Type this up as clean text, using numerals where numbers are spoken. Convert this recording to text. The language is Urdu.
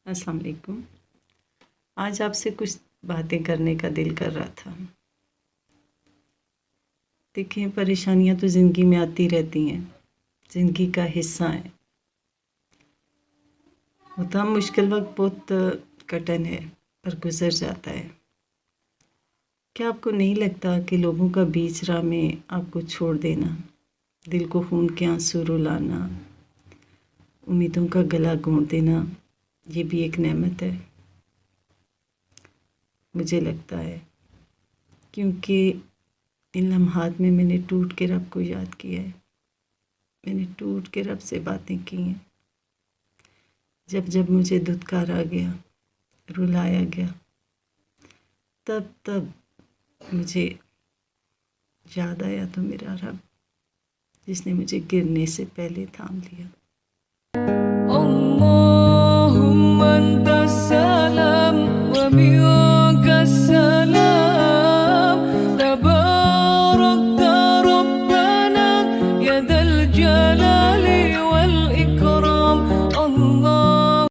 السلام علیکم۔ آج آپ سے کچھ باتیں کرنے کا دل کر رہا تھا۔ دیکھیں، پریشانیاں تو زندگی میں آتی رہتی ہیں، زندگی کا حصہ ہیں۔ ہوتا مشکل وقت بہت کٹن ہے پر گزر جاتا ہے۔ کیا آپ کو نہیں لگتا کہ لوگوں کا بیچ راہ میں آپ کو چھوڑ دینا، دل کو خون کے آنسو رلانا، امیدوں کا گلا گھونٹ دینا، یہ بھی ایک نعمت ہے؟ مجھے لگتا ہے، کیونکہ ان لمحات میں نے ٹوٹ کے رب کو یاد کیا ہے، میں نے ٹوٹ کے رب سے باتیں کی ہیں۔ جب مجھے دھتکارا گیا، رلایا گیا، تب مجھے یاد آیا تو میرا رب، جس نے مجھے گرنے سے پہلے تھام لیا۔ اللهم أنت السلام ومنك السلام تباركت ربنا يا ذا الجلال